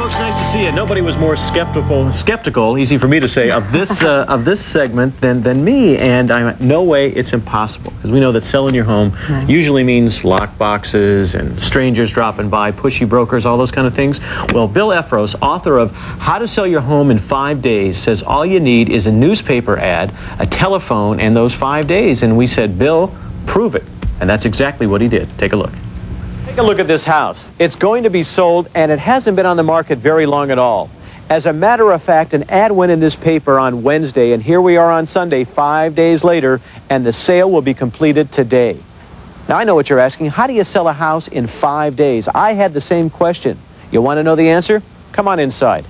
Folks, nice to see you. Nobody was more skeptical, easy for me to say, of this segment than me, and no way it's impossible, because we know that selling your home usually means lock boxes and strangers dropping by, pushy brokers, all those kind of things. Well, Bill Effros, author of How to Sell Your Home in 5 Days, says all you need is a newspaper ad, a telephone, and those 5 days. And we said, Bill, prove it. And that's exactly what he did. Take a look. Take a look at this house. It's going to be sold, and it hasn't been on the market very long at all. As a matter of fact, an ad went in this paper on Wednesday, and here we are on Sunday, 5 days later, and the sale will be completed today. Now, I know what you're asking. How do you sell a house in 5 days? I had the same question. You want to know the answer? Come on inside.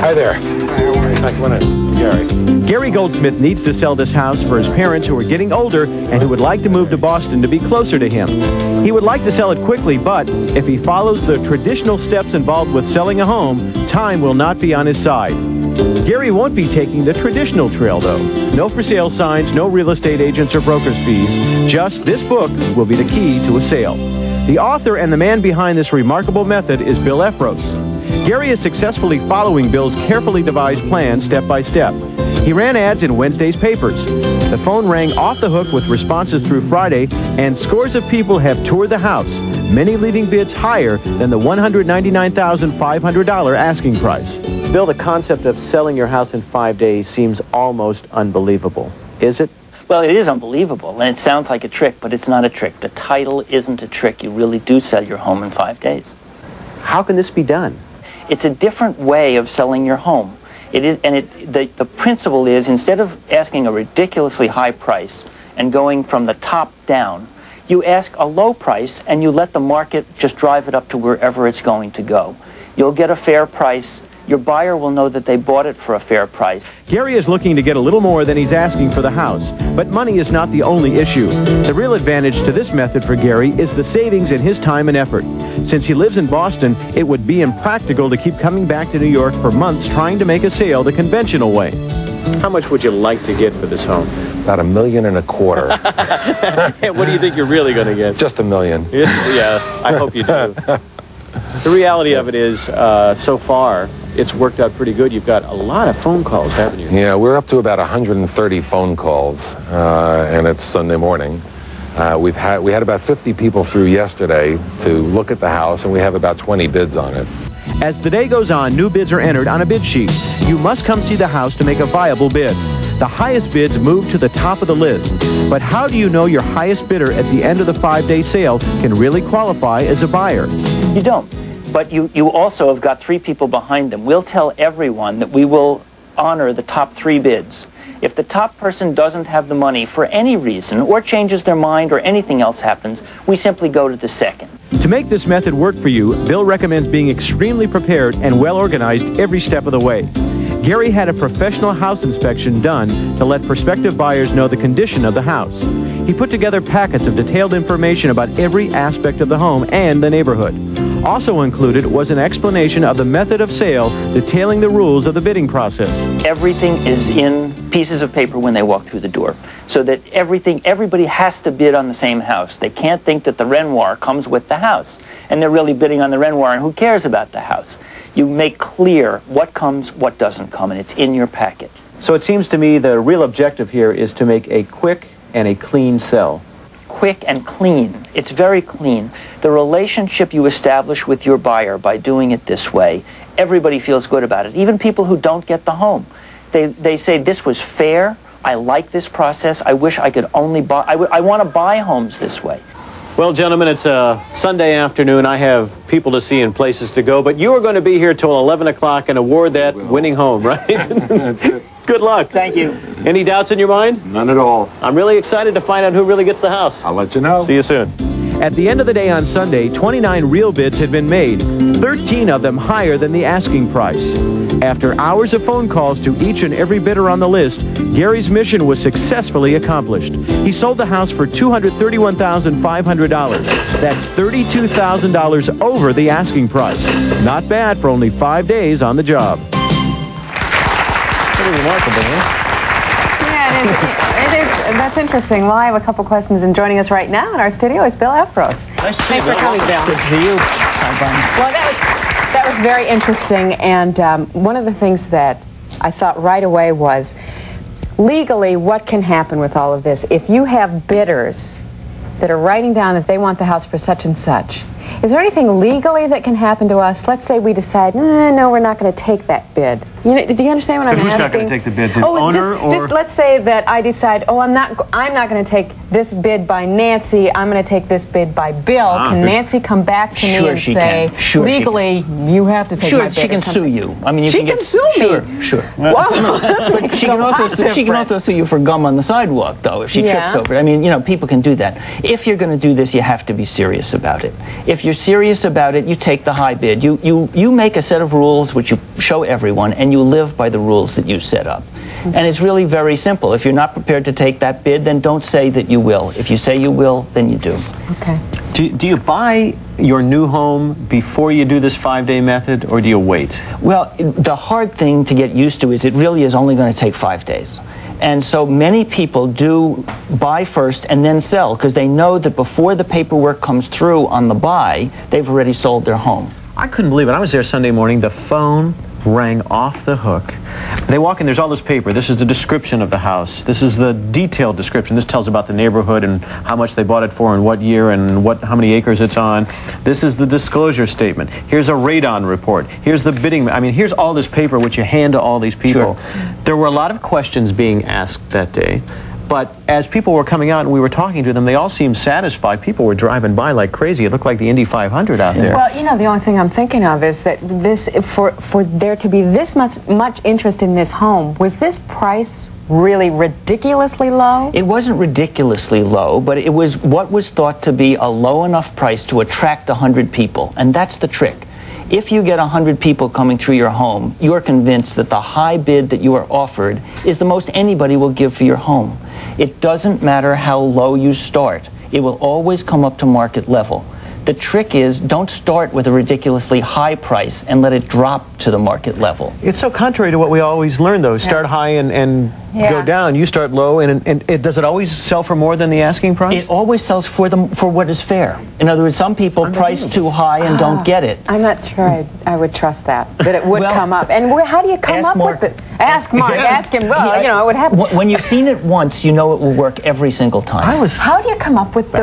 Hi there. Hi, how are you? Come on in. Gary. Gary Goldsmith needs to sell this house for his parents who are getting older and who would like to move to Boston to be closer to him. He would like to sell it quickly, but if he follows the traditional steps involved with selling a home, time will not be on his side. Gary won't be taking the traditional trail, though. No for sale signs, no real estate agents or brokers' fees. Just this book will be the key to a sale. The author and the man behind this remarkable method is Bill Effros. Gary is successfully following Bill's carefully devised plan step by step. He ran ads in Wednesday's papers. The phone rang off the hook with responses through Friday, and scores of people have toured the house, many leaving bids higher than the $199,500 asking price. Bill, the concept of selling your house in 5 days seems almost unbelievable. Is it? Well, it is unbelievable, and it sounds like a trick, but it's not a trick. The title isn't a trick. You really do sell your home in 5 days. How can this be done? It's a different way of selling your home. It is, and the principle is, instead of asking a ridiculously high price and going from the top down, you ask a low price and you let the market just drive it up to wherever it's going to go. You'll get a fair price. Your buyer will know that they bought it for a fair price. Gary is looking to get a little more than he's asking for the house, but money is not the only issue. The real advantage to this method for Gary is the savings in his time and effort. Since he lives in Boston, it would be impractical to keep coming back to New York for months trying to make a sale the conventional way. How much would you like to get for this home? About $1.25 million. What do you think you're really going to get? Just $1 million. Yeah, I hope you do. The reality of it is, so far, it's worked out pretty good. You've got a lot of phone calls, haven't you? Yeah, we're up to about 130 phone calls, and it's Sunday morning. We had about 50 people through yesterday to look at the house, and we have about 20 bids on it. As the day goes on, new bids are entered on a bid sheet. You must come see the house to make a viable bid. The highest bids move to the top of the list. But how do you know your highest bidder at the end of the 5-day sale can really qualify as a buyer? You don't. But you also have got 3 people behind them. We'll tell everyone that we will honor the top 3 bids. If the top person doesn't have the money for any reason, or changes their mind, or anything else happens, we simply go to the second. To make this method work for you, Bill recommends being extremely prepared and well organized every step of the way. Gary had a professional house inspection done to let prospective buyers know the condition of the house. He put together packets of detailed information about every aspect of the home and the neighborhood. Also included was an explanation of the method of sale, detailing the rules of the bidding process. Everything is in pieces of paper when they walk through the door, so that everybody has to bid on the same house. They can't think that the Renoir comes with the house, and they're really bidding on the Renoir, and who cares about the house? You make clear what comes, what doesn't come, and it's in your packet. So it seems to me the real objective here is to make a quick and a clean sell. Quick and clean. It's very clean. The relationship you establish with your buyer by doing it this way, everybody feels good about it. Even people who don't get the home. They say, this was fair, I like this process, I wish I could only buy, I want to buy homes this way. Well, gentlemen, it's a Sunday afternoon. I have people to see and places to go, but you are going to be here till 11 o'clock and award that winning home, right? That's it. Good luck. Thank you. Any doubts in your mind? None at all. I'm really excited to find out who really gets the house. I'll let you know. See you soon. At the end of the day on Sunday, 29 real bids had been made, 13 of them higher than the asking price. After hours of phone calls to each and every bidder on the list, Gary's mission was successfully accomplished. He sold the house for $231,500. That's $32,000 over the asking price. Not bad for only 5 days on the job. Pretty remarkable, huh? Yeah, it is. that's interesting. Well, I have a couple questions, and joining us right now in our studio is Bill Effros. Nice to see you, Thanks for Bill. coming, Bill. Good to see you. Well, that was very interesting, and one of the things that I thought right away was, legally, what can happen with all of this? If you have bidders that are writing down that they want the house for such and such, is there anything legally that can happen to us? Let's say we decide, no, we're not going to take that bid. Do you understand what I'm asking? Who's not going to take the bid? The owner, just let's say that I decide, I'm not going to take this bid by Nancy. I'm going to take this bid by Bill. Can Nancy come back to me and say, legally, you have to take my bid? She can sue you. I mean, she can sue me. Sure. Wow, that's she can also sue you for gum on the sidewalk, though, if she trips over it. I mean, people can do that. If you're going to do this, you have to be serious about it. If you're serious about it, you take the high bid. You make a set of rules which you show everyone, and you live by the rules that you set up. And it's really very simple. If you're not prepared to take that bid, then don't say that you will. If you say you will, then you do. Okay. Do you buy your new home before you do this 5-day method, or do you wait? Well, the hard thing to get used to is it really is only going to take 5 days. And so many people do buy first and then sell, because they know that before the paperwork comes through on the buy, they've already sold their home. I couldn't believe it. I was there Sunday morning. The phone rang off the hook. They walk in, there's all this paper. This is the description of the house. This is the detailed description. This tells about the neighborhood and how much they bought it for and what year and how many acres it's on. This is the disclosure statement. Here's a radon report. Here's the bidding. I mean, here's all this paper which you hand to all these people. Sure. There were a lot of questions being asked that day. But as people were coming out and we were talking to them, they all seemed satisfied. People were driving by like crazy. It looked like the Indy 500 out there. Well, the only thing I'm thinking of is that for there to be this much interest in this home, was this price really ridiculously low? It wasn't ridiculously low, but it was what was thought to be a low enough price to attract 100 people. And that's the trick. If you get 100 people coming through your home, you're convinced that the high bid that you are offered is the most anybody will give for your home. It doesn't matter how low you start. It will always come up to market level. The trick is, don't start with a ridiculously high price and let it drop to the market level. It's so contrary to what we always learn, though. Start high and go down. You start low, and does it always sell for more than the asking price? It always sells for what is fair. In other words, some people price too high and don't get it. I'm not sure I would trust that it would come up. And how do you come up with it? Ask Mark. Ask him. Well, it would happen. When you've seen it once, you know it will work every single time. How do you come up with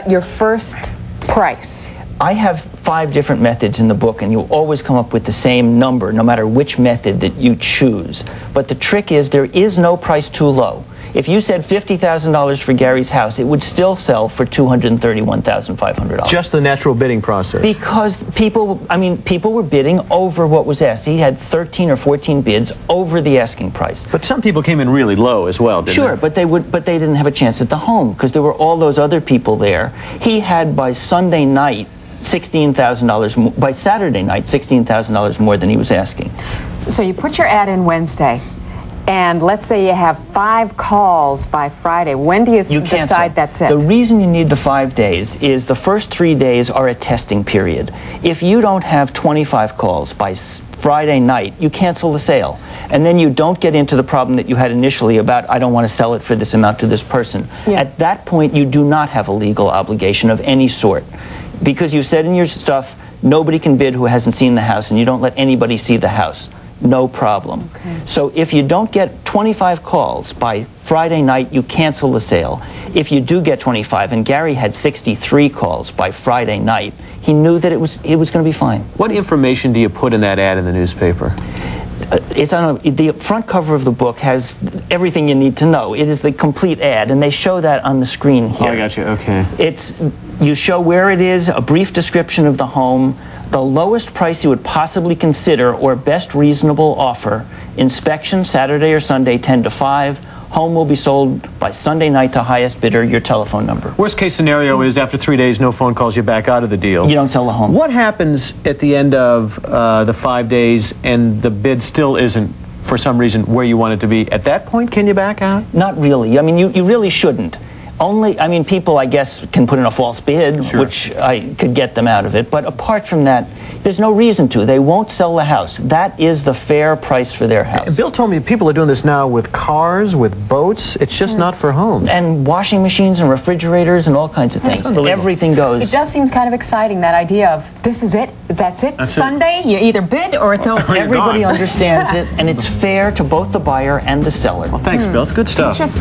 your first price? I have 5 different methods in the book, and you'll always come up with the same number, no matter which method that you choose. But the trick is, there is no price too low. If you said $50,000 for Gary's house, it would still sell for $231,500. Just the natural bidding process. Because people were bidding over what was asked. He had 13 or 14 bids over the asking price. But some people came in really low as well, didn't Sure, they? but they didn't have a chance at the home, because there were all those other people there. He had, by Sunday night, $16,000, by Saturday night, $16,000 more than he was asking. So you put your ad in Wednesday, and let's say you have 5 calls by Friday. When do you decide that's it? The reason you need the 5 days is the first 3 days are a testing period. If you don't have 25 calls by Friday night, you cancel the sale. And then you don't get into the problem that you had initially about, I don't want to sell it for this amount to this person. Yeah. At that point, you do not have a legal obligation of any sort. Because you said in your stuff, nobody can bid who hasn't seen the house, and you don't let anybody see the house. No problem. Okay. So if you don't get 25 calls by Friday night, you cancel the sale. If you do get 25, and Gary had 63 calls by Friday night, he knew that it was going to be fine. What information do you put in that ad in the newspaper? It's on the front cover of the book has everything you need to know. It is the complete ad, and they show that on the screen here. Oh, I got you. Okay. You show where it is, a brief description of the home, the lowest price you would possibly consider or best reasonable offer, inspection Saturday or Sunday 10 to 5, home will be sold by Sunday night to highest bidder, your telephone number. Worst case scenario is after 3 days, no phone calls, you back out of the deal. You don't sell the home. What happens at the end of the 5 days and the bid still isn't, for some reason, where you want it to be? At that point, can you back out? Not really. I mean, you really shouldn't. Only, I mean, people, I guess, can put in a false bid, Sure. which I could get them out of it. But apart from that, there's no reason to. They won't sell the house. That is the fair price for their house. Bill told me people are doing this now with cars, with boats. It's just not for homes. And washing machines and refrigerators and all kinds of things. unbelievable. Everything goes. It does seem kind of exciting, that idea of this is it, that's it, That's it. Sunday, you either bid or it's over. You're Everybody gone. understands it, and it's fair to both the buyer and the seller. Well, thanks, Bill. It's good stuff. Interesting.